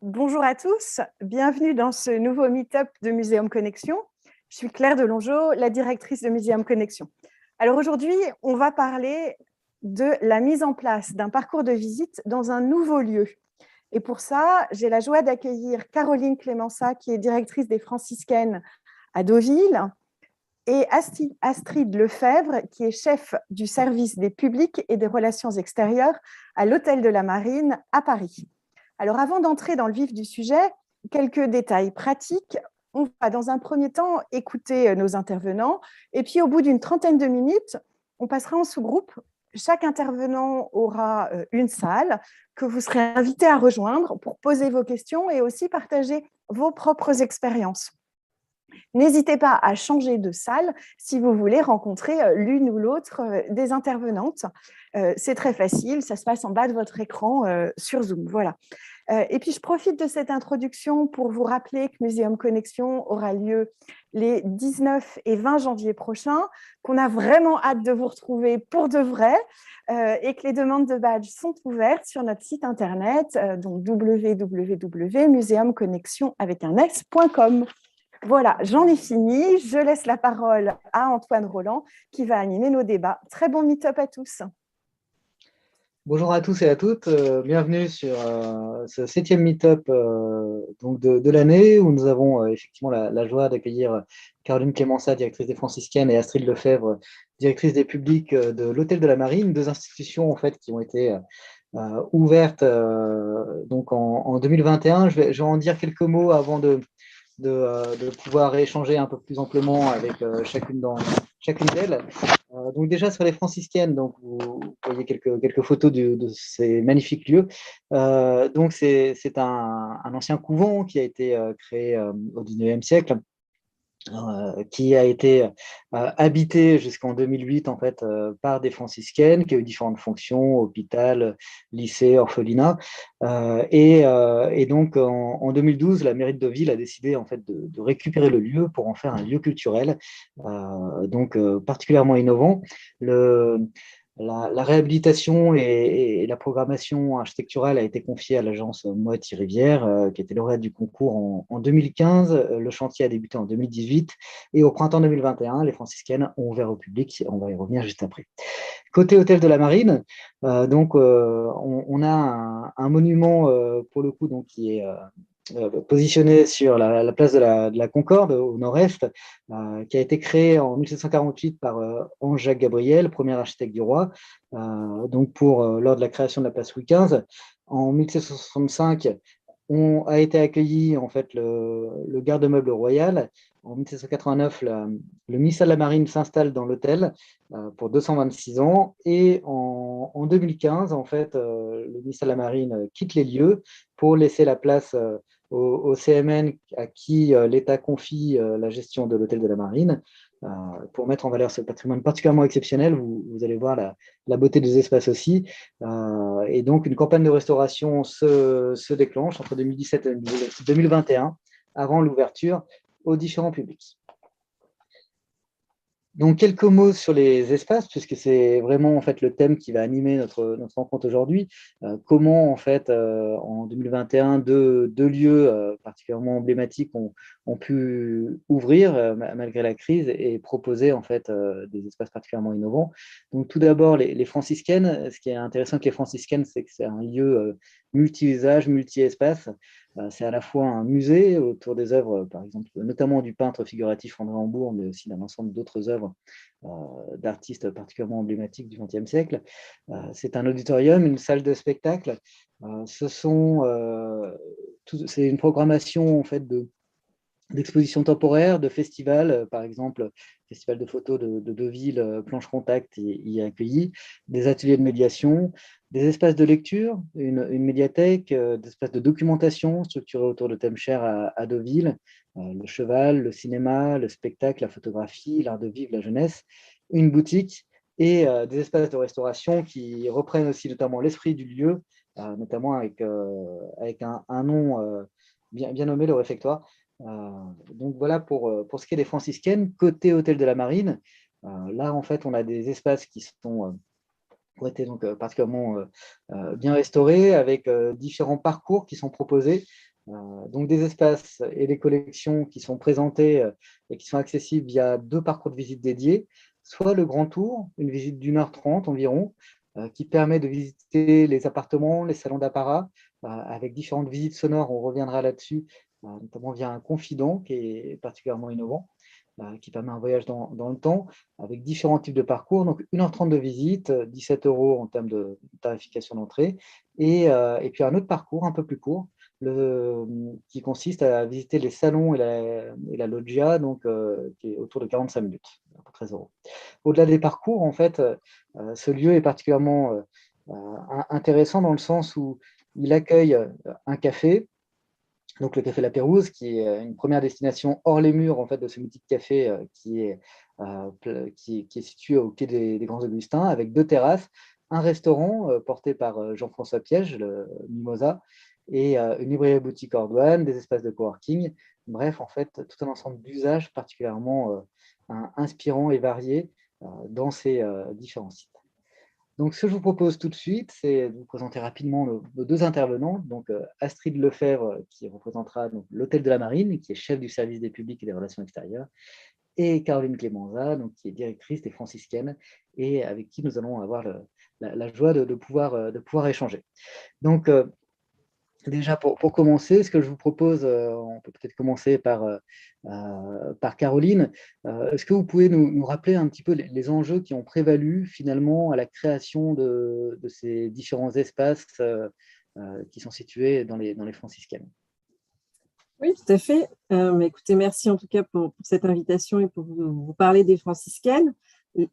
Bonjour à tous, bienvenue dans ce nouveau meet-up de Muséum Connexion. Je suis Claire Delongeau, la directrice de Muséum Connexion. Alors aujourd'hui, on va parler de la mise en place d'un parcours de visite dans un nouveau lieu. Et pour ça, j'ai la joie d'accueillir Caroline Clémençat, qui est directrice des Franciscaines à Deauville, et Astrid Lefebvre, qui est chef du service des publics et des relations extérieures à l'Hôtel de la Marine à Paris. Alors, avant d'entrer dans le vif du sujet, quelques détails pratiques. On va dans un premier temps écouter nos intervenants et puis au bout d'une trentaine de minutes, on passera en sous-groupe. Chaque intervenant aura une salle que vous serez invité à rejoindre pour poser vos questions et aussi partager vos propres expériences. N'hésitez pas à changer de salle si vous voulez rencontrer l'une ou l'autre des intervenantes. C'est très facile, ça se passe en bas de votre écran sur Zoom. Voilà. Et puis, je profite de cette introduction pour vous rappeler que Muséum Connexion aura lieu les 19 et 20 janvier prochains, qu'on a vraiment hâte de vous retrouver pour de vrai et que les demandes de badge sont ouvertes sur notre site internet, donc www.museumconnexion.com. Voilà, j'en ai fini. Je laisse la parole à Antoine Roland qui va animer nos débats. Très bon meet-up à tous. Bonjour à tous et à toutes, bienvenue sur ce 7e meet-up donc de l'année où nous avons effectivement la joie d'accueillir Caroline Clémençat, directrice des Franciscaines, et Astrid Lefebvre, directrice des publics de l'Hôtel de la Marine, deux institutions en fait qui ont été ouvertes donc en 2021. Je vais en dire quelques mots avant de pouvoir échanger un peu plus amplement avec chacune d'elles. Donc déjà sur les franciscaines, donc vous voyez quelques photos de ces magnifiques lieux. Donc c'est un ancien couvent qui a été créé au 19e siècle, qui a été habité jusqu'en 2008 en fait par des franciscaines qui a eu différentes fonctions, hôpital, lycée, orphelinat, et donc en 2012 la mairie de Deauville a décidé en fait de récupérer le lieu pour en faire un lieu culturel, donc particulièrement innovant. La réhabilitation et la programmation architecturale a été confiée à l'agence Moët-Rivière, qui était lauréate du concours en 2015. Le chantier a débuté en 2018 et au printemps 2021, les franciscaines ont ouvert au public. On va y revenir juste après. Côté hôtel de la Marine, on a un monument pour le coup donc, qui est positionné sur la place de la Concorde au nord-est, qui a été créé en 1748 par Ange-Jacques Gabriel, premier architecte du roi, donc lors de la création de la place Louis XV. En 1765, on a été accueilli en fait le garde-meuble royal. En 1789, le ministère de la Marine s'installe dans l'hôtel pour 226 ans. Et en 2015, en fait, le ministère de la Marine quitte les lieux pour laisser la place au CMN à qui l'État confie la gestion de l'hôtel de la Marine, pour mettre en valeur ce patrimoine particulièrement exceptionnel. Vous allez voir la beauté des espaces aussi. Et donc, une campagne de restauration se déclenche entre 2017 et 2021, avant l'ouverture aux différents publics. Donc, quelques mots sur les espaces, puisque c'est vraiment en fait le thème qui va animer notre rencontre aujourd'hui. Comment en fait en 2021 deux lieux particulièrement emblématiques ont pu ouvrir malgré la crise et proposer en fait des espaces particulièrement innovants. Donc tout d'abord les franciscaines. Ce qui est intéressant avec les franciscaines, c'est que c'est un lieu multi-usage, multi-espace. C'est à la fois un musée autour des œuvres, par exemple, notamment du peintre figuratif André Hambourg, mais aussi d'un ensemble d'autres œuvres d'artistes particulièrement emblématiques du XXe siècle. C'est un auditorium, une salle de spectacle. C'est une programmation en fait d'expositions temporaires, de festivals, par exemple, Festival de photos de Deauville, Planche Contact y est accueilli, des ateliers de médiation, des espaces de lecture, une médiathèque, des espaces de documentation structurés autour de thèmes chers à Deauville, le cheval, le cinéma, le spectacle, la photographie, l'art de vivre, la jeunesse, une boutique et des espaces de restauration qui reprennent aussi notamment l'esprit du lieu, notamment avec un nom bien nommé, le réfectoire. Donc voilà pour ce qui est des franciscaines. Côté hôtel de la Marine, là en fait on a des espaces qui sont ont été donc particulièrement bien restaurés, avec différents parcours qui sont proposés. Donc des espaces et des collections qui sont présentés et qui sont accessibles via 2 parcours de visite dédiés, soit le Grand Tour, une visite d'1h30 environ, qui permet de visiter les appartements, les salons d'apparat, avec différentes visites sonores, on reviendra là-dessus, notamment via un confident qui est particulièrement innovant, qui permet un voyage dans le temps, avec différents types de parcours. Donc 1h30 de visite, 17 € en termes de tarification d'entrée, et puis un autre parcours un peu plus court, qui consiste à visiter les salons et la loggia, donc, qui est autour de 45 minutes, pour 13 €. Au-delà des parcours, en fait, ce lieu est particulièrement intéressant dans le sens où il accueille un café, donc le Café La Pérouse, qui est une première destination hors les murs en fait, de ce mythique café qui est situé au quai des Grands Augustins, avec 2 terrasses, un restaurant porté par Jean-François Piège, le Mimosa, et une librairie boutique hors douane, des espaces de coworking. Bref, en fait, tout un ensemble d'usages particulièrement inspirants et variés dans ces différents sites. Donc, ce que je vous propose tout de suite, c'est de vous présenter rapidement nos 2 intervenants. Donc, Astrid Lefebvre, qui représentera l'Hôtel de la Marine, qui est chef du service des publics et des relations extérieures, et Caroline Clémenza, donc, qui est directrice des franciscaines, et avec qui nous allons avoir la joie de pouvoir échanger. Donc, déjà, pour commencer, ce que je vous propose, on peut peut-être commencer par Caroline. Est-ce que vous pouvez nous rappeler un petit peu les enjeux qui ont prévalu finalement à la création de ces différents espaces qui sont situés dans les franciscaines? Oui, tout à fait. Mais écoutez, merci en tout cas pour cette invitation et pour vous parler des franciscaines.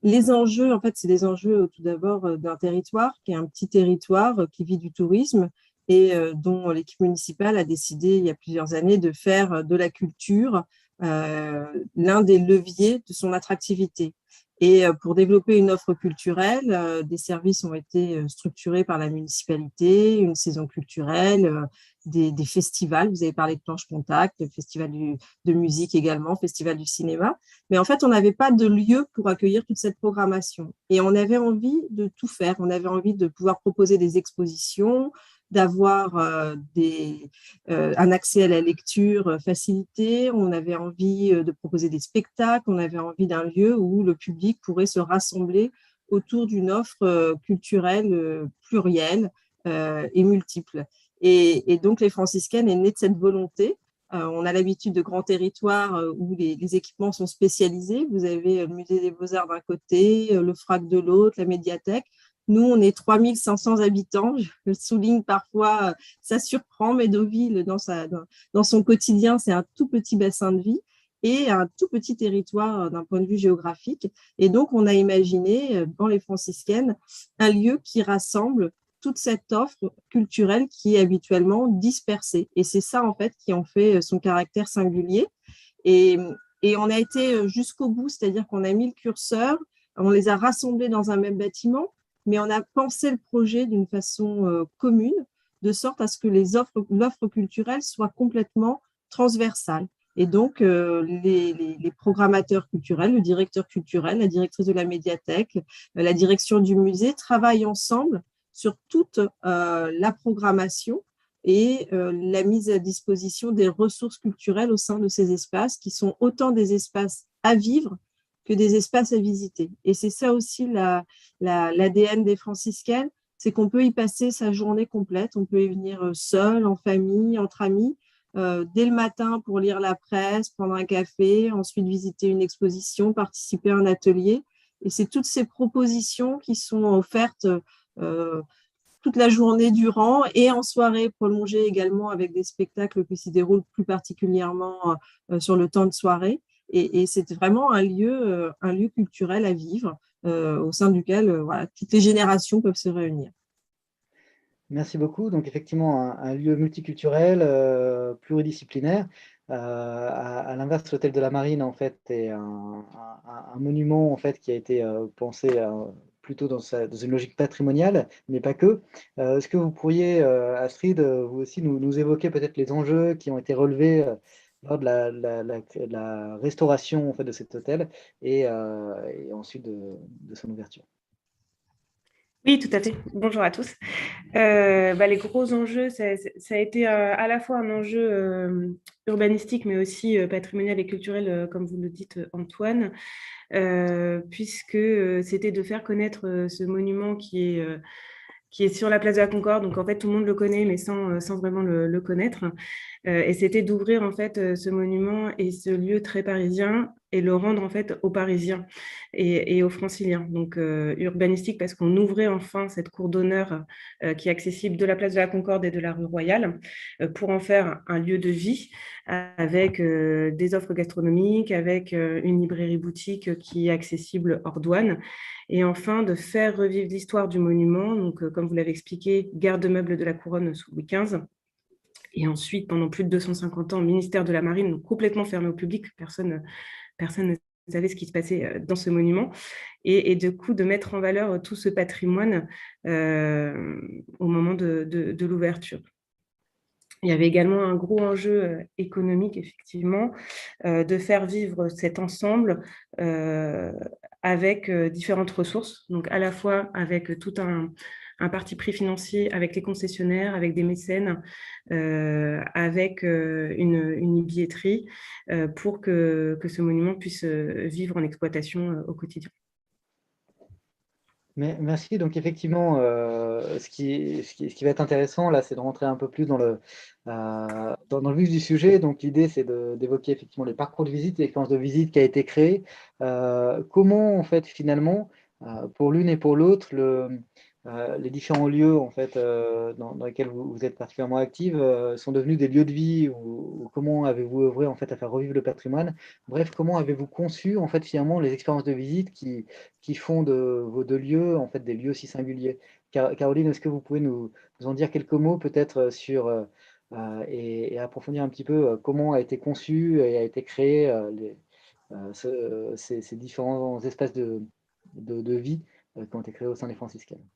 Les enjeux, en fait, c'est des enjeux tout d'abord d'un territoire qui est un petit territoire qui vit du tourisme et dont l'équipe municipale a décidé il y a plusieurs années de faire de la culture l'un des leviers de son attractivité. Et pour développer une offre culturelle, des services ont été structurés par la municipalité, une saison culturelle, des festivals. Vous avez parlé de Planche Contact, le festival de musique également, festival du cinéma. Mais en fait, on n'avait pas de lieu pour accueillir toute cette programmation. Et on avait envie de tout faire. On avait envie de pouvoir proposer des expositions, d'avoir un accès à la lecture facilité. On avait envie de proposer des spectacles. On avait envie d'un lieu où le public pourrait se rassembler autour d'une offre culturelle plurielle et multiple. Et donc, les franciscaines est née de cette volonté. On a l'habitude de grands territoires où les équipements sont spécialisés. Vous avez le musée des Beaux-Arts d'un côté, le FRAC de l'autre, la médiathèque. Nous, on est 3500 habitants. Je le souligne parfois, ça surprend, mais Deauville, dans son quotidien, c'est un tout petit bassin de vie et un tout petit territoire d'un point de vue géographique. Et donc, on a imaginé, dans les franciscaines, un lieu qui rassemble toute cette offre culturelle qui est habituellement dispersée. Et c'est ça, en fait, qui en fait son caractère singulier. Et on a été jusqu'au bout, c'est-à-dire qu'on a mis le curseur, on les a rassemblés dans un même bâtiment, mais on a pensé le projet d'une façon commune, de sorte à ce que l'offre culturelle soit complètement transversale. Et donc, les programmateurs culturels, le directeur culturel, la directrice de la médiathèque, la direction du musée travaillent ensemble sur toute la programmation et la mise à disposition des ressources culturelles au sein de ces espaces, qui sont autant des espaces à vivre que des espaces à visiter. Et c'est ça aussi l'ADN des franciscaines, c'est qu'on peut y passer sa journée complète, on peut y venir seul, en famille, entre amis, dès le matin pour lire la presse, prendre un café, ensuite visiter une exposition, participer à un atelier. Et c'est toutes ces propositions qui sont offertes toute la journée durant et en soirée prolongée également avec des spectacles qui s'y déroulent plus particulièrement sur le temps de soirée. Et c'est vraiment un lieu culturel à vivre au sein duquel voilà, toutes les générations peuvent se réunir. Merci beaucoup. Donc, effectivement, un lieu multiculturel, pluridisciplinaire. À l'inverse, l'Hôtel de la Marine, en fait, est un monument en fait, qui a été pensé plutôt dans une logique patrimoniale, mais pas que. Est-ce que vous pourriez, Astrid, vous aussi nous évoquer peut-être les enjeux qui ont été relevés lors de la restauration en fait, de cet hôtel et ensuite de son ouverture? Oui, tout à fait. Bonjour à tous. Les gros enjeux, ça a été à la fois un enjeu urbanistique, mais aussi patrimonial et culturel, comme vous le dites, Antoine, puisque c'était de faire connaître ce monument qui est sur la place de la Concorde. Donc, en fait, tout le monde le connaît, mais sans vraiment le connaître. Et c'était d'ouvrir, en fait, ce monument et ce lieu très parisien et le rendre, en fait, aux Parisiens et aux Franciliens. Donc, urbanistique, parce qu'on ouvrait enfin cette cour d'honneur qui est accessible de la place de la Concorde et de la rue Royale pour en faire un lieu de vie avec des offres gastronomiques, avec une librairie-boutique qui est accessible hors douane. Et enfin, de faire revivre l'histoire du monument. Donc, comme vous l'avez expliqué, garde-meuble de la Couronne sous Louis XV. Et ensuite, pendant plus de 250 ans, ministère de la Marine, donc complètement fermé au public. Personne ne savait ce qui se passait dans ce monument. Et du coup, de mettre en valeur tout ce patrimoine au moment de l'ouverture. Il y avait également un gros enjeu économique, effectivement, de faire vivre cet ensemble avec différentes ressources, donc à la fois avec tout un parti pris financier, avec les concessionnaires, avec des mécènes, avec une billetterie, pour que ce monument puisse vivre en exploitation au quotidien. Merci. Donc effectivement, ce qui va être intéressant là, c'est de rentrer un peu plus dans le vif du sujet. Donc l'idée, c'est d'évoquer effectivement les parcours de visite, l'expérience de visite qui a été créée. Comment en fait finalement, pour l'une et pour l'autre, les différents lieux en fait dans lesquels vous êtes particulièrement active sont devenus des lieux de vie, ou comment avez-vous œuvré en fait à faire revivre le patrimoine? Bref, comment avez-vous conçu en fait finalement les expériences de visite qui font de vos deux lieux en fait des lieux si singuliers? Caroline, est-ce que vous pouvez nous en dire quelques mots peut-être sur et approfondir un petit peu comment a été conçu et a été créé ces différents espaces de vie qui ont été créés au sein des franciscaines?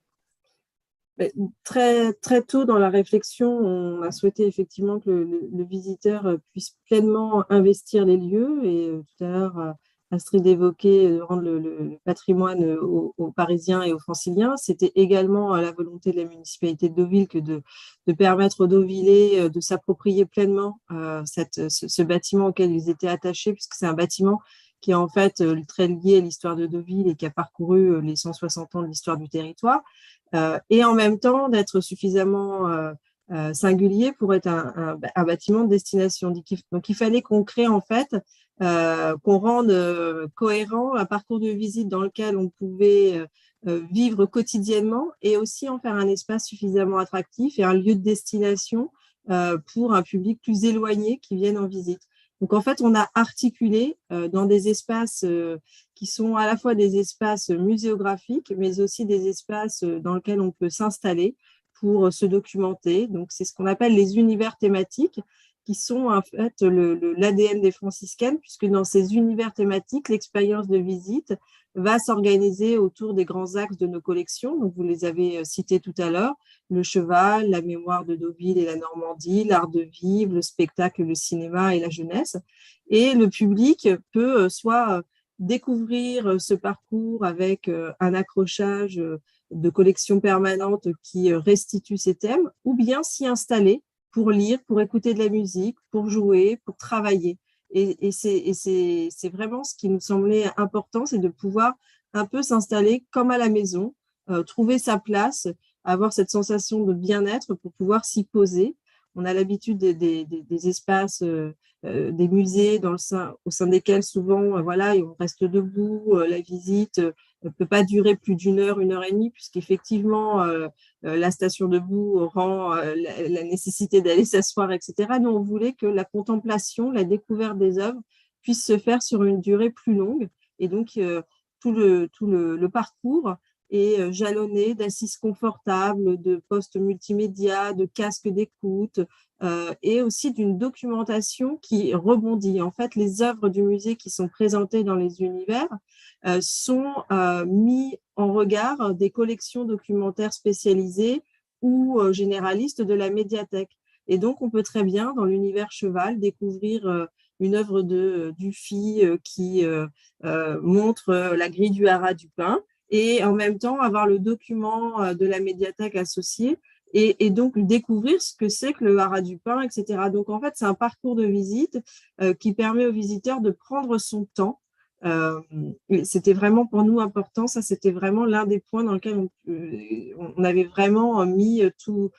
Très, très tôt dans la réflexion, on a souhaité effectivement que le visiteur puisse pleinement investir les lieux. Et tout à l'heure, Astrid évoquait rendre le patrimoine aux Parisiens et aux Franciliens. C'était également la volonté de la municipalité de Deauville que de permettre aux Deauvillais de s'approprier pleinement ce bâtiment auquel ils étaient attachés, puisque c'est un bâtiment qui est en fait très lié à l'histoire de Deauville et qui a parcouru les 160 ans de l'histoire du territoire. Et en même temps d'être suffisamment singulier pour être un bâtiment de destination. Donc, il fallait qu'on crée en fait, qu'on rende cohérent un parcours de visite dans lequel on pouvait vivre quotidiennement, et aussi en faire un espace suffisamment attractif et un lieu de destination pour un public plus éloigné qui vienne en visite. Donc, en fait, on a articulé dans des espaces qui sont à la fois des espaces muséographiques, mais aussi des espaces dans lesquels on peut s'installer pour se documenter. Donc, c'est ce qu'on appelle les univers thématiques, qui sont en fait l'ADN des franciscaines, puisque dans ces univers thématiques, l'expérience de visite va s'organiser autour des grands axes de nos collections. Donc, vous les avez cités tout à l'heure: le cheval, la mémoire de Deauville et la Normandie, l'art de vivre, le spectacle, le cinéma et la jeunesse. Et le public peut soit découvrir ce parcours avec un accrochage de collections permanentes qui restitue ces thèmes, ou bien s'y installer pour lire, pour écouter de la musique, pour jouer, pour travailler. Et c'est vraiment ce qui nous semblait important, c'est de pouvoir un peu s'installer comme à la maison, trouver sa place, avoir cette sensation de bien-être pour pouvoir s'y poser. On a l'habitude des espaces, des musées au sein desquels souvent, voilà, on reste debout, la visite ne peut pas durer plus d'1 heure, 1 heure et demie, puisqu'effectivement, la station debout rend la nécessité d'aller s'asseoir, etc. Nous, on voulait que la contemplation, la découverte des œuvres puisse se faire sur une durée plus longue. Et donc, tout le parcours est jalonné d'assises confortables, de postes multimédia, de casques d'écoute, et aussi d'une documentation qui rebondit. En fait, les œuvres du musée qui sont présentées dans les univers sont mis en regard des collections documentaires spécialisées ou généralistes de la médiathèque. Et donc, on peut très bien, dans l'univers cheval, découvrir une œuvre de Dufy qui montre la grille du haras du pin. et en même temps avoir le document de la médiathèque associé et donc découvrir ce que c'est que le Haras du Pin, etc. Donc, en fait, c'est un parcours de visite qui permet aux visiteurs de prendre son temps. C'était vraiment pour nous important. Ça, c'était vraiment l'un des points dans lequel on avait vraiment mis toute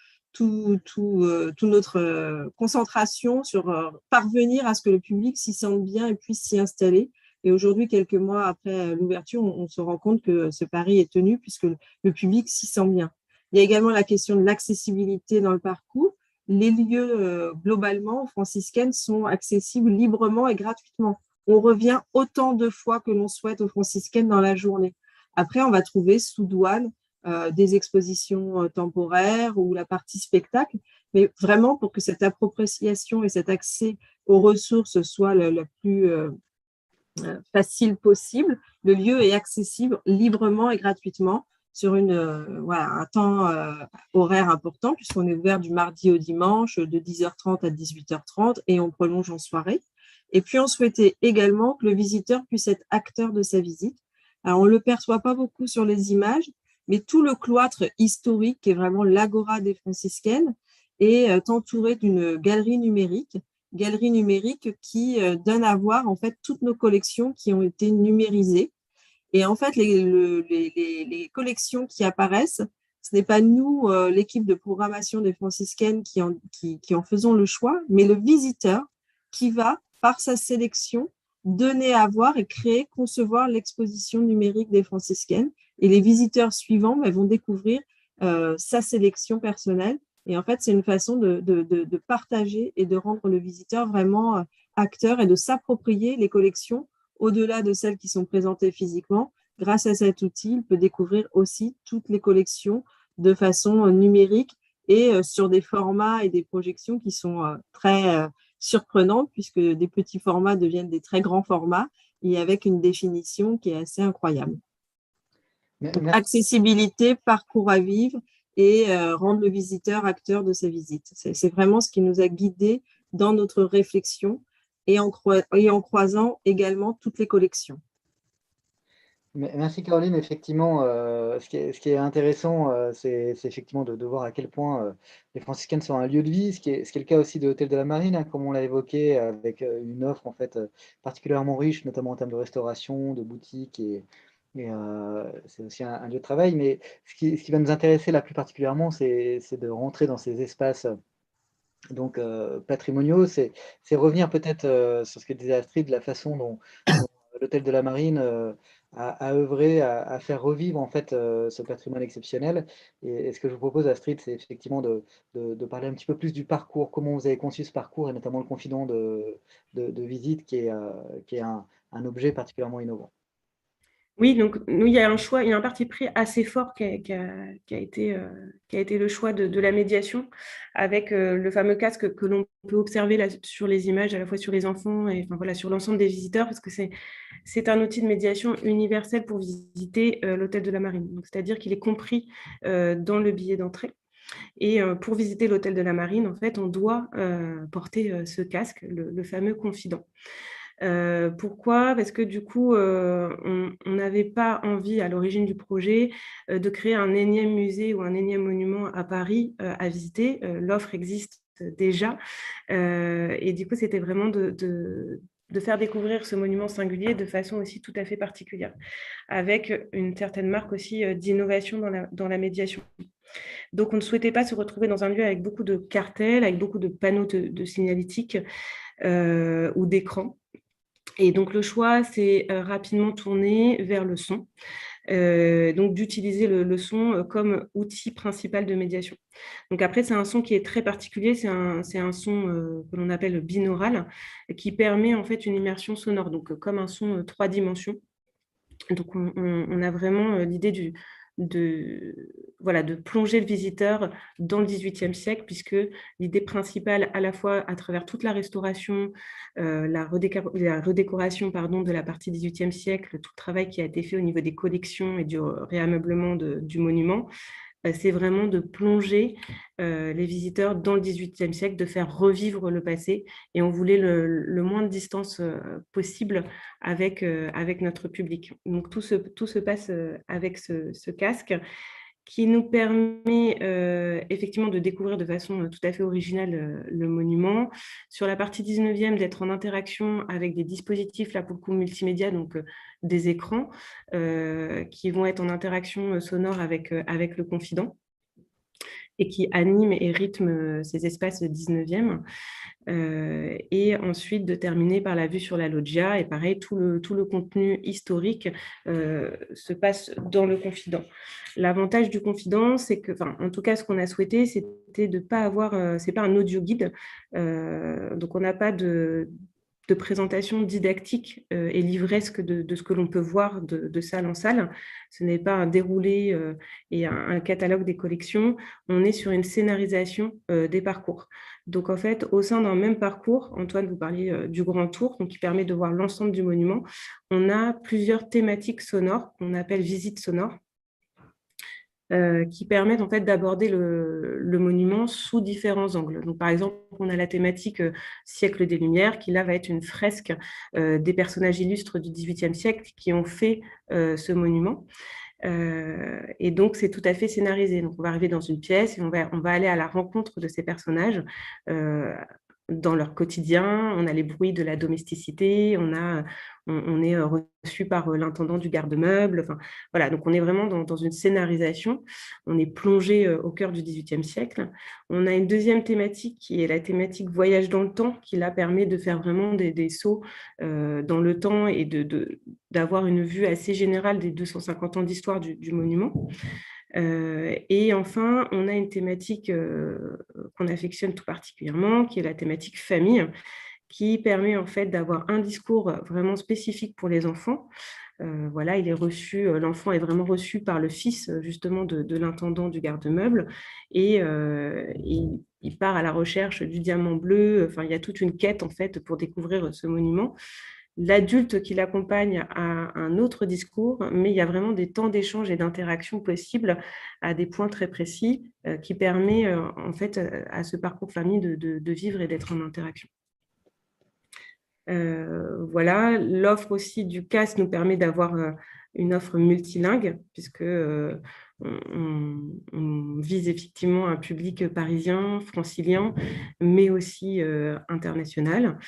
notre concentration sur parvenir à ce que le public s'y sente bien et puisse s'y installer. Et aujourd'hui, quelques mois après l'ouverture, on se rend compte que ce pari est tenu puisque le public s'y sent bien. Il y a également la question de l'accessibilité dans le parcours. Les lieux, globalement, franciscaines, sont accessibles librement et gratuitement. On revient autant de fois que l'on souhaite aux franciscaines dans la journée. Après, on va trouver sous douane des expositions temporaires ou la partie spectacle, mais vraiment pour que cette appropriation et cet accès aux ressources soit le plus facile possible, le lieu est accessible librement et gratuitement sur un temps horaire important, puisqu'on est ouvert du mardi au dimanche de 10h30 à 18h30 et on prolonge en soirée. Et puis, on souhaitait également que le visiteur puisse être acteur de sa visite. Alors, on ne le perçoit pas beaucoup sur les images, mais tout le cloître historique, qui est vraiment l'agora des franciscaines, est entouré d'une galerie numérique qui donne à voir en fait toutes nos collections qui ont été numérisées. Et en fait, les collections qui apparaissent, ce n'est pas nous, l'équipe de programmation des franciscaines, qui en faisons le choix, mais le visiteur qui va, par sa sélection, donner à voir et créer, concevoir l'exposition numérique des franciscaines. Et les visiteurs suivants vont découvrir sa sélection personnelle. Et en fait, c'est une façon de partager et de rendre le visiteur vraiment acteur et de s'approprier les collections au-delà de celles qui sont présentées physiquement. Grâce à cet outil, il peut découvrir aussi toutes les collections de façon numérique et sur des formats et des projections qui sont très surprenantes, puisque des petits formats deviennent des très grands formats et avec une définition qui est assez incroyable. Donc, accessibilité, parcours à vivre et rendre le visiteur acteur de sa visite. C'est vraiment ce qui nous a guidés dans notre réflexion et en croisant également toutes les collections. Merci Caroline. Effectivement, ce qui est intéressant, c'est effectivement de voir à quel point les franciscaines sont un lieu de vie, ce qui est le cas aussi de l'Hôtel de la Marine, hein, comme on l'a évoqué, avec une offre en fait particulièrement riche, notamment en termes de restauration, de boutiques, et c'est aussi un lieu de travail. Mais ce qui va nous intéresser là plus particulièrement, c'est de rentrer dans ces espaces donc patrimoniaux, c'est revenir peut-être sur ce que disait Astrid, la façon dont l'Hôtel de la Marine à œuvrer, à faire revivre en fait ce patrimoine exceptionnel. Et ce que je vous propose, Astrid, c'est effectivement de parler un petit peu plus du parcours, comment vous avez conçu ce parcours, et notamment le confident de visite, qui est un objet particulièrement innovant. Oui, donc nous, il y a un parti pris assez fort qui a été le choix de la médiation, avec le fameux casque que l'on peut observer là, sur les images, à la fois sur les enfants et enfin, voilà, sur l'ensemble des visiteurs, parce que c'est un outil de médiation universel pour visiter l'hôtel de la Marine. C'est-à-dire qu'il est compris dans le billet d'entrée. Et pour visiter l'hôtel de la Marine, en fait, on doit porter ce casque, le fameux confident. Pourquoi? Parce que du coup, on n'avait pas envie à l'origine du projet de créer un énième musée ou un énième monument à Paris à visiter. L'offre existe déjà. Et du coup, c'était vraiment de faire découvrir ce monument singulier de façon aussi tout à fait particulière, avec une certaine marque aussi d'innovation dans la médiation. Donc, on ne souhaitait pas se retrouver dans un lieu avec beaucoup de cartels, avec beaucoup de panneaux de signalétique ou d'écrans. Et donc, le choix s'est rapidement tourné vers le son, donc d'utiliser le son comme outil principal de médiation. Donc après, c'est un son qui est très particulier, c'est un son que l'on appelle binaural, qui permet en fait une immersion sonore, donc comme un son 3 dimensions. Donc on a vraiment l'idée de plonger le visiteur dans le XVIIIe siècle, puisque l'idée principale, à la fois à travers toute la restauration, la redécoration de la partie XVIIIe siècle, tout le travail qui a été fait au niveau des collections et du réameublement du monument, c'est vraiment de plonger les visiteurs dans le XVIIIe siècle, de faire revivre le passé. Et on voulait le moins de distance possible avec notre public. Donc, tout se passe avec ce casque qui nous permet effectivement de découvrir de façon tout à fait originale le monument. Sur la partie 19e, d'être en interaction avec des dispositifs, là pour le coup multimédia, donc des écrans, qui vont être en interaction sonore avec le confident et qui animent et rythment ces espaces 19e. Et ensuite de terminer par la vue sur la loggia. Et pareil, tout le contenu historique se passe dans le confident. L'avantage du confident, c'est que, en tout cas, ce qu'on a souhaité, c'était de ne pas avoir, c'est pas un audio guide, donc on n'a pas de présentation didactique et livresque de ce que l'on peut voir de salle en salle. Ce n'est pas un déroulé et un catalogue des collections. On est sur une scénarisation des parcours. Donc, en fait, au sein d'un même parcours, Antoine, vous parliez du grand tour, donc qui permet de voir l'ensemble du monument, on a plusieurs thématiques sonores qu'on appelle visites sonores, qui permettent en fait d'aborder le monument sous différents angles. Donc, par exemple, on a la thématique siècle des Lumières, qui là va être une fresque des personnages illustres du XVIIIe siècle qui ont fait ce monument. Et donc, c'est tout à fait scénarisé. Donc, on va arriver dans une pièce et on va aller à la rencontre de ces personnages dans leur quotidien. On a les bruits de la domesticité, on est reçu par l'intendant du garde-meuble. Enfin, voilà, donc on est vraiment dans une scénarisation. On est plongé au cœur du XVIIIe siècle. On a une deuxième thématique qui est la thématique voyage dans le temps, qui là permet de faire vraiment des sauts dans le temps et d'avoir une vue assez générale des 250 ans d'histoire du monument. Et enfin, on a une thématique qu'on affectionne tout particulièrement, qui est la thématique famille, qui permet en fait d'avoir un discours vraiment spécifique pour les enfants. Voilà, l'enfant est vraiment reçu par le fils justement de l'intendant du garde-meuble et il part à la recherche du diamant bleu. Enfin, il y a toute une quête en fait pour découvrir ce monument. L'adulte qui l'accompagne a un autre discours, mais il y a vraiment des temps d'échange et d'interaction possibles à des points très précis qui permet en fait à ce parcours famille de vivre et d'être en interaction. Voilà, l'offre aussi du CAS nous permet d'avoir une offre multilingue, puisque on vise effectivement un public parisien, francilien, mais aussi international,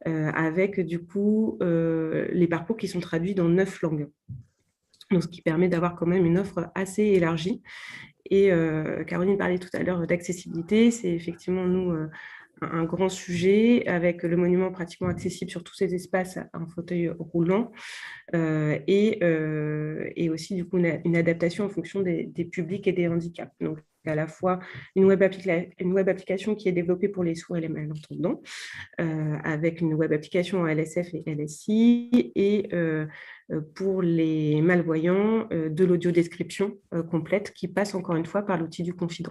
avec du coup les parcours qui sont traduits dans 9 langues. Donc, ce qui permet d'avoir quand même une offre assez élargie. Et Caroline parlait tout à l'heure d'accessibilité, c'est effectivement nous un grand sujet, avec le monument pratiquement accessible sur tous ces espaces en fauteuil roulant, et aussi du coup une adaptation en fonction des publics et des handicaps. Donc à la fois une web application qui est développée pour les sourds et les malentendants, avec une web application en LSF et LSI, et pour les malvoyants, de l'audio-description complète qui passe encore une fois par l'outil du confident.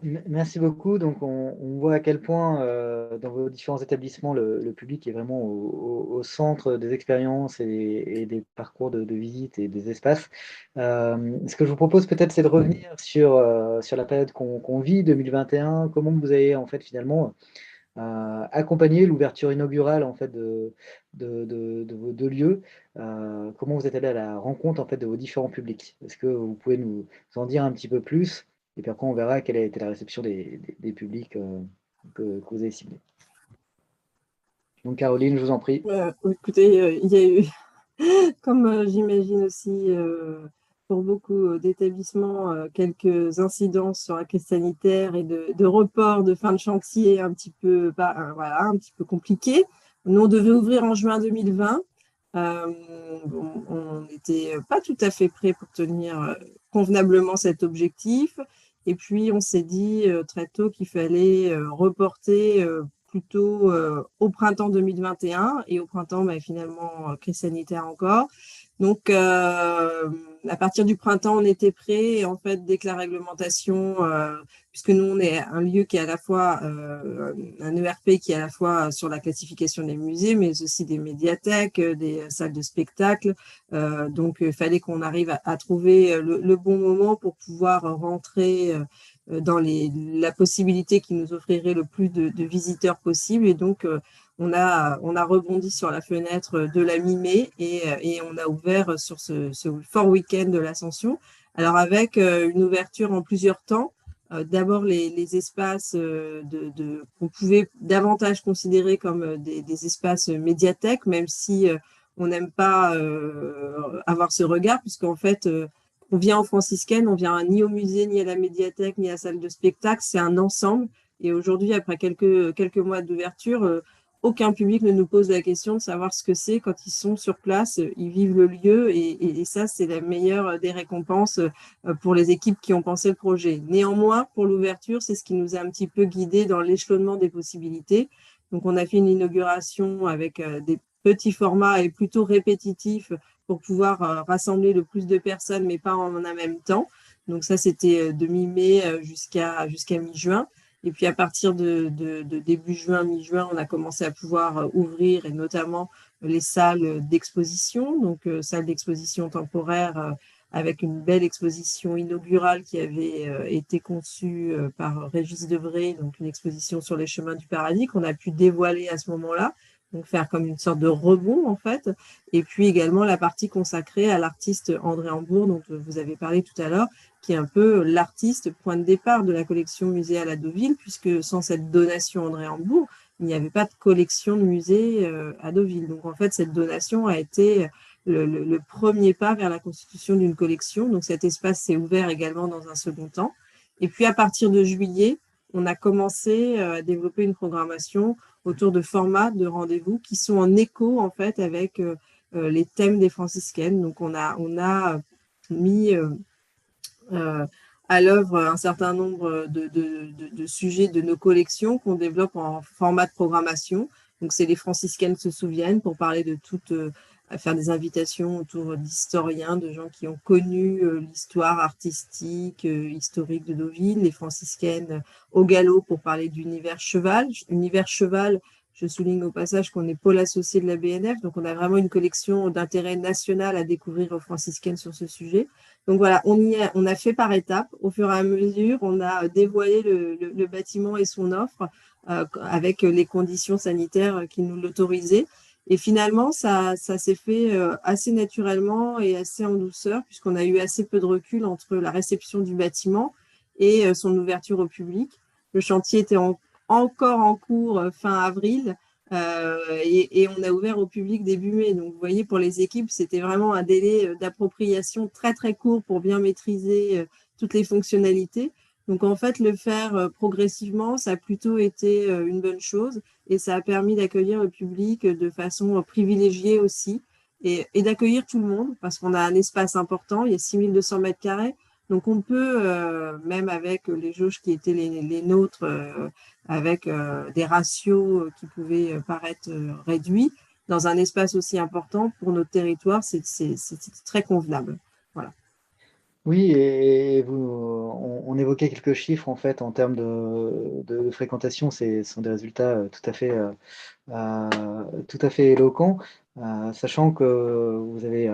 Merci beaucoup. Donc, on voit à quel point dans vos différents établissements, le public est vraiment au centre des expériences et des parcours de visite et des espaces. Ce que je vous propose peut-être, c'est de revenir sur la période qu'on vit, 2021. Comment vous avez en fait finalement accompagné l'ouverture inaugurale en fait de vos 2 lieux. Comment vous êtes allé à la rencontre en fait de vos différents publics? Est-ce que vous pouvez nous en dire un petit peu plus? Et puis après, on verra quelle a été la réception des publics que vous avez ciblés. Donc, Caroline, je vous en prie. Écoutez, il y a eu, comme j'imagine aussi pour beaucoup d'établissements, quelques incidences sur la crise sanitaire et de report de fin de chantier un petit peu compliqué. Nous, on devait ouvrir en juin 2020. On n'était pas tout à fait prêt pour tenir convenablement cet objectif. Et puis, on s'est dit très tôt qu'il fallait reporter plutôt au printemps 2021. Et au printemps, finalement, crise sanitaire encore. Donc, à partir du printemps, on était prêt. Et en fait, dès que la réglementation, puisque nous, on est un lieu qui est à la fois un ERP qui est à la fois sur la classification des musées, mais aussi des médiathèques, des salles de spectacle. Donc, il fallait qu'on arrive à trouver le bon moment pour pouvoir rentrer dans la possibilité qui nous offrirait le plus de visiteurs possible. Et donc, on a rebondi sur la fenêtre de la mi-mai et on a ouvert sur ce fort week-end de l'Ascension. Alors avec une ouverture en plusieurs temps. D'abord les espaces qu'on pouvait davantage considérer comme des espaces médiathèques, même si on n'aime pas avoir ce regard, puisqu'en fait, on vient en franciscaine, on vient ni au musée, ni à la médiathèque, ni à la salle de spectacle, c'est un ensemble. Et aujourd'hui, après quelques mois d'ouverture, aucun public ne nous pose la question de savoir ce que c'est quand ils sont sur place, ils vivent le lieu et ça, c'est la meilleure des récompenses pour les équipes qui ont pensé le projet. Néanmoins, pour l'ouverture, c'est ce qui nous a un petit peu guidés dans l'échelonnement des possibilités. Donc, on a fait une inauguration avec des petits formats et plutôt répétitifs pour pouvoir rassembler le plus de personnes, mais pas en un même temps. Donc, ça, c'était de mi-mai jusqu'à mi-juin. Et puis, à partir de début juin, mi-juin, on a commencé à pouvoir ouvrir, et notamment les salles d'exposition, donc salles d'exposition temporaire avec une belle exposition inaugurale qui avait été conçue par Régis Debray, donc une exposition sur les chemins du paradis qu'on a pu dévoiler à ce moment-là, donc faire comme une sorte de rebond en fait. Et puis également la partie consacrée à l'artiste André Hambourg, dont vous avez parlé tout à l'heure, qui est un peu l'artiste point de départ de la collection muséale à Deauville, puisque sans cette donation André Hambourg, il n'y avait pas de collection de musée à Deauville. Donc en fait, cette donation a été le premier pas vers la constitution d'une collection. Donc cet espace s'est ouvert également dans un second temps. Et puis à partir de juillet, on a commencé à développer une programmation autour de formats de rendez-vous qui sont en écho en fait avec les thèmes des franciscaines. Donc on a mis à l'œuvre un certain nombre de sujets de nos collections qu'on développe en format de programmation. Donc, c'est les franciscaines se souviennent pour parler de toutes, faire des invitations autour d'historiens, de gens qui ont connu l'histoire artistique, historique de Deauville, les franciscaines au galop pour parler d'univers cheval. Univers cheval, je souligne au passage qu'on est pôle associé de la BNF, donc on a vraiment une collection d'intérêt national à découvrir aux franciscaines sur ce sujet. Donc voilà, on a fait par étapes. Au fur et à mesure, on a dévoilé le bâtiment et son offre avec les conditions sanitaires qui nous l'autorisaient. Et finalement, ça s'est fait assez naturellement et assez en douceur, puisqu'on a eu assez peu de recul entre la réception du bâtiment et son ouverture au public. Le chantier était encore en cours fin avril. Et on a ouvert au public début mai. Donc, vous voyez, pour les équipes, c'était vraiment un délai d'appropriation très, très court pour bien maîtriser toutes les fonctionnalités. Donc, en fait, le faire progressivement, ça a plutôt été une bonne chose et ça a permis d'accueillir le public de façon privilégiée aussi et d'accueillir tout le monde parce qu'on a un espace important, il y a 6200 mètres carrés. Donc, on peut, même avec les jauges qui étaient les nôtres, avec des ratios qui pouvaient paraître réduits, dans un espace aussi important pour notre territoire, c'est très convenable. Voilà. Oui, et on évoquait quelques chiffres en fait en termes de fréquentation, ce sont des résultats tout à fait éloquents, sachant que vous avez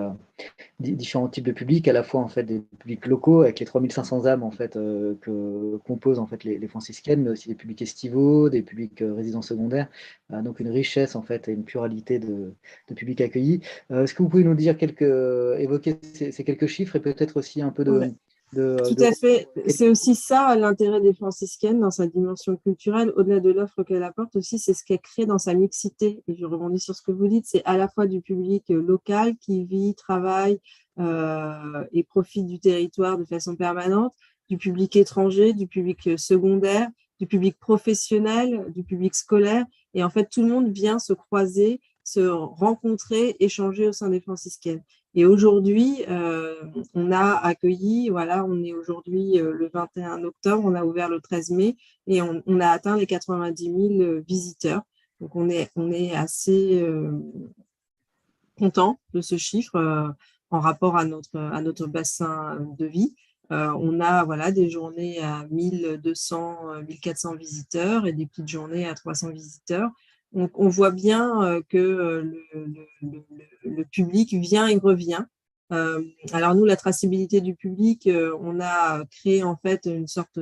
différents types de publics, à la fois en fait des publics locaux avec les 3500 âmes en fait que composent en fait les franciscaines, mais aussi des publics estivaux, des publics résidents secondaires, donc une richesse en fait et une pluralité de publics accueillis. Est-ce que vous pouvez nous dire évoquer ces quelques chiffres et peut-être aussi un peu Ouais. Tout à fait. C'est aussi ça l'intérêt des franciscaines dans sa dimension culturelle, au-delà de l'offre qu'elle apporte aussi, c'est ce qu'elle crée dans sa mixité. Et je rebondis sur ce que vous dites, c'est à la fois du public local qui vit, travaille et profite du territoire de façon permanente, du public étranger, du public secondaire, du public professionnel, du public scolaire. Et en fait, tout le monde vient se croiser, se rencontrer, échanger au sein des franciscaines. Et aujourd'hui, on a accueilli, voilà, on est aujourd'hui le 21 octobre, on a ouvert le 13 mai et on a atteint les 90 000 visiteurs. Donc, on est assez content de ce chiffre en rapport à notre bassin de vie. On a des journées à 1200, 1400 visiteurs et des petites journées à 300 visiteurs. Donc, on voit bien que le public vient et revient. Alors nous, la traçabilité du public, on a créé en fait une sorte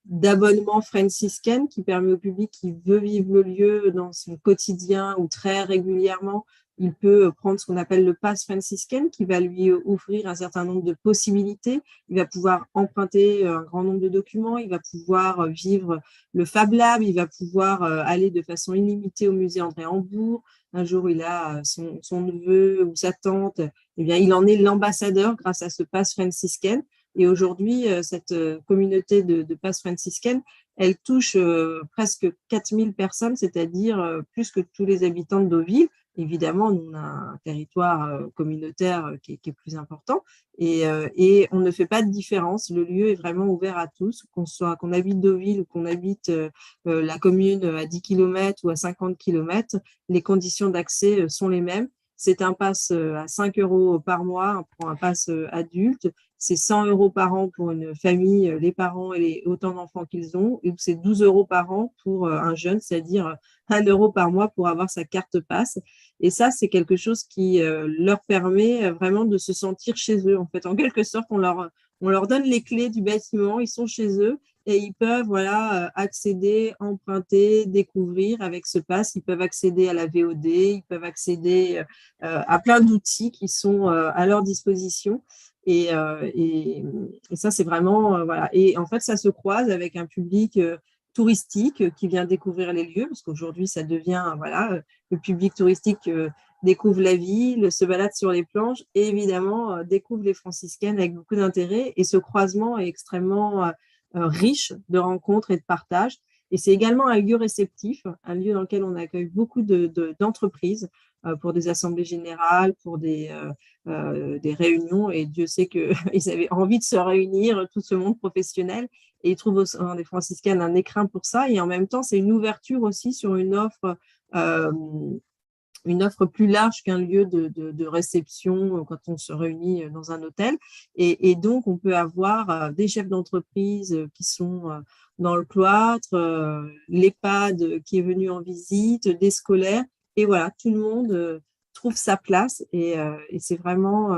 d'abonnement franciscaine qui permet au public qui veut vivre le lieu dans son quotidien ou très régulièrement, il peut prendre ce qu'on appelle le pass franciscaine qui va lui offrir un certain nombre de possibilités. Il va pouvoir emprunter un grand nombre de documents, il va pouvoir vivre le Fab Lab, il va pouvoir aller de façon illimitée au musée André Hambourg. Un jour, il a son neveu ou sa tante, eh bien, il en est l'ambassadeur grâce à ce pass franciscaine. Et aujourd'hui, cette communauté de pass franciscaine, elle touche presque 4000 personnes, c'est-à-dire plus que tous les habitants de Deauville. Évidemment, nous, on a un territoire communautaire qui est plus important et on ne fait pas de différence. Le lieu est vraiment ouvert à tous, qu'on habite Deauville ou qu'on habite la commune à 10 km ou à 50 km. Les conditions d'accès sont les mêmes. C'est un pass à 5 € par mois pour un pass adulte. C'est 100 € par an pour une famille, les parents et autant d'enfants qu'ils ont. Et c'est 12 € par an pour un jeune, c'est-à-dire 1 € par mois pour avoir sa carte pass. Et ça, c'est quelque chose qui leur permet vraiment de se sentir chez eux. En fait, en quelque sorte, on leur donne les clés du bâtiment, ils sont chez eux et ils peuvent accéder, emprunter, découvrir avec ce pass. Ils peuvent accéder à la VOD, ils peuvent accéder à plein d'outils qui sont à leur disposition. Et ça, c'est vraiment… voilà. Et en fait, ça se croise avec un public touristique qui vient découvrir les lieux, parce qu'aujourd'hui, ça devient… le public touristique découvre la ville, se balade sur les planches et évidemment découvre les franciscaines avec beaucoup d'intérêt. Et ce croisement est extrêmement riche de rencontres et de partages. Et c'est également un lieu réceptif, un lieu dans lequel on accueille beaucoup d'entreprises pour des assemblées générales, pour des réunions. Et Dieu sait qu'ils avaient envie de se réunir, tout ce monde professionnel. Et ils trouvent dans les franciscaines un écrin pour ça. Et en même temps, c'est une ouverture aussi sur une offre plus large qu'un lieu de réception quand on se réunit dans un hôtel. Et donc, on peut avoir des chefs d'entreprise qui sont dans le cloître, l'EHPAD qui est venu en visite, des scolaires. Et voilà, tout le monde trouve sa place. Et c'est vraiment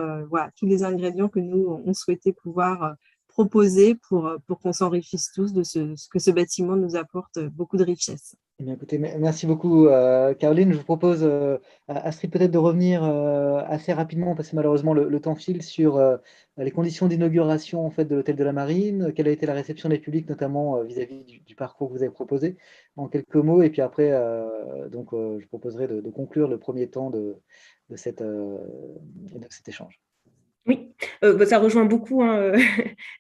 tous les ingrédients que nous, on souhaitait pouvoir proposer pour qu'on s'enrichisse tous de ce que ce bâtiment nous apporte beaucoup de richesse. Eh bien, écoutez, merci beaucoup, Caroline. Je vous propose, Astrid, peut-être de revenir assez rapidement, parce que malheureusement le temps file, sur les conditions d'inauguration en fait, de l'Hôtel de la Marine. Quelle a été la réception des publics, notamment vis-à-vis du parcours que vous avez proposé, en quelques mots. Et puis après, je proposerai de conclure le premier temps de cet échange. Oui, ça rejoint beaucoup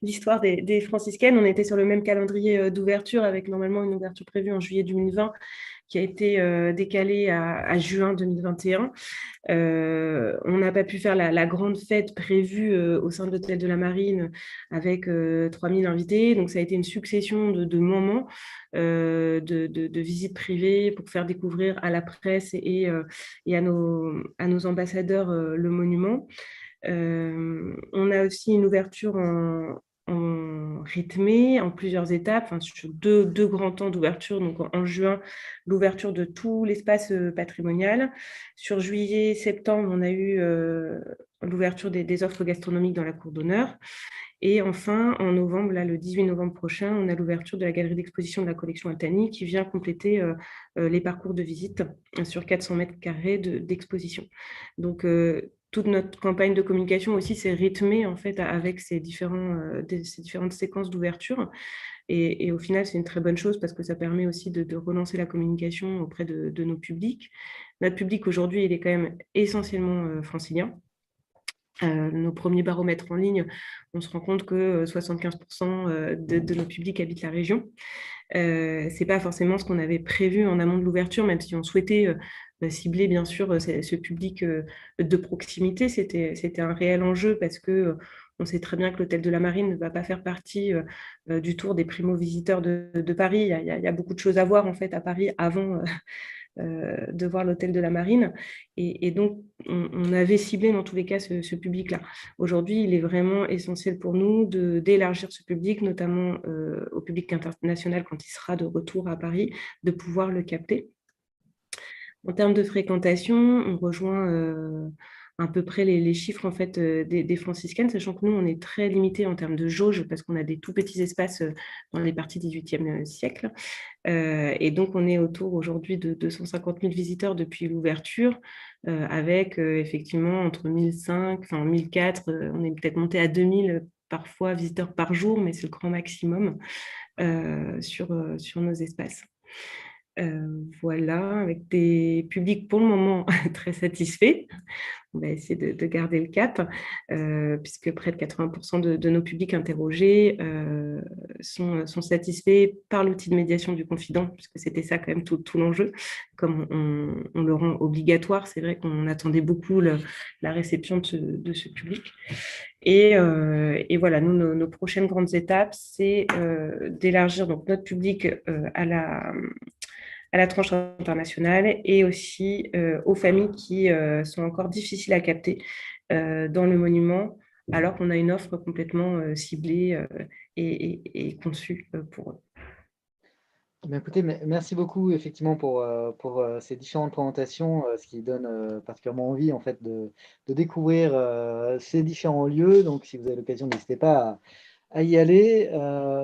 l'histoire des franciscaines. On était sur le même calendrier d'ouverture avec normalement une ouverture prévue en juillet 2020 qui a été décalée à juin 2021. On n'a pas pu faire la grande fête prévue au sein de l'Hôtel de la Marine avec 3000 invités. Donc, ça a été une succession de moments de visites privées pour faire découvrir à la presse et à nos ambassadeurs le monument. On a aussi une ouverture en rythmée, en plusieurs étapes, sur deux grands temps d'ouverture. Donc en juin, l'ouverture de tout l'espace patrimonial. Sur juillet, septembre, on a eu l'ouverture des offres gastronomiques dans la cour d'honneur. Et enfin, en novembre, le 18 novembre prochain, on a l'ouverture de la galerie d'exposition de la collection Altani qui vient compléter les parcours de visite sur 400 mètres carrés d'exposition. Donc, toute notre campagne de communication aussi s'est rythmée en fait avec ces différentes séquences d'ouverture. Et au final, c'est une très bonne chose parce que ça permet aussi de relancer la communication auprès de nos publics. Notre public aujourd'hui, il est quand même essentiellement francilien. Nos premiers baromètres en ligne, on se rend compte que 75% de nos publics habitent la région. Ce n'est pas forcément ce qu'on avait prévu en amont de l'ouverture, même si on souhaitait cibler bien sûr ce public de proximité. C'était un réel enjeu parce que on sait très bien que l'Hôtel de la Marine ne va pas faire partie du tour des primo-visiteurs de Paris. Il y a beaucoup de choses à voir en fait à Paris avant de voir l'hôtel de la Marine. Et donc, on avait ciblé dans tous les cas ce public-là. Aujourd'hui, il est vraiment essentiel pour nous d'élargir ce public, notamment au public international quand il sera de retour à Paris, de pouvoir le capter. En termes de fréquentation, on rejoint à peu près les chiffres en fait, des franciscaines, sachant que nous, on est très limité en termes de jauge parce qu'on a des tout petits espaces dans les parties 18e siècle. Et donc, on est autour aujourd'hui de 250 000 visiteurs depuis l'ouverture, avec effectivement entre 1005, enfin 1004, on est peut-être monté à 2000 parfois visiteurs par jour, mais c'est le grand maximum sur nos espaces. Voilà, avec des publics pour le moment très satisfaits. On va essayer de garder le cap, puisque près de 80% de nos publics interrogés sont satisfaits par l'outil de médiation du confident, puisque c'était ça quand même tout l'enjeu. Comme on le rend obligatoire, c'est vrai qu'on attendait beaucoup la réception de ce public. Et voilà, nous, nos prochaines grandes étapes, c'est d'élargir donc notre public à la tranche internationale et aussi aux familles qui sont encore difficiles à capter dans le monument, alors qu'on a une offre complètement ciblée et conçue pour eux. Bien, écoutez, merci beaucoup effectivement pour ces différentes présentations, ce qui donne particulièrement envie en fait de découvrir ces différents lieux. Donc, si vous avez l'occasion, n'hésitez pas à y aller.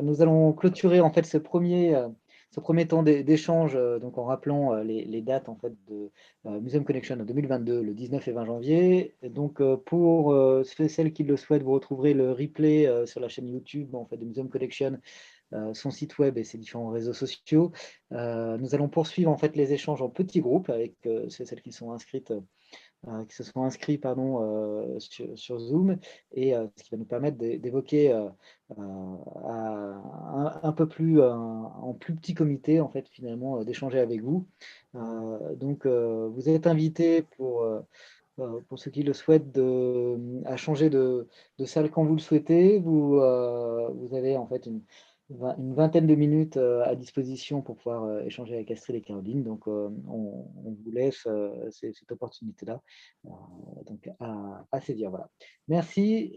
Nous allons clôturer en fait ce premier temps d'échange, donc en rappelant les dates en fait de Museum Connection en 2022, le 19 et 20 janvier. Et donc pour ceux et celles qui le souhaitent, vous retrouverez le replay sur la chaîne YouTube en fait de Museum Connection, son site web et ses différents réseaux sociaux. Nous allons poursuivre en fait les échanges en petits groupes avec ceux et celles qui sont inscrites. Qui se sont inscrits sur Zoom, et ce qui va nous permettre d'évoquer un peu plus en plus petit comité en fait finalement d'échanger avec vous. Donc vous êtes invités pour ceux qui le souhaitent à changer de salle quand vous le souhaitez. Vous avez en fait une vingtaine de minutes à disposition pour pouvoir échanger avec Astrid et Caroline. Donc, on vous laisse cette opportunité-là donc à saisir. Voilà. Merci.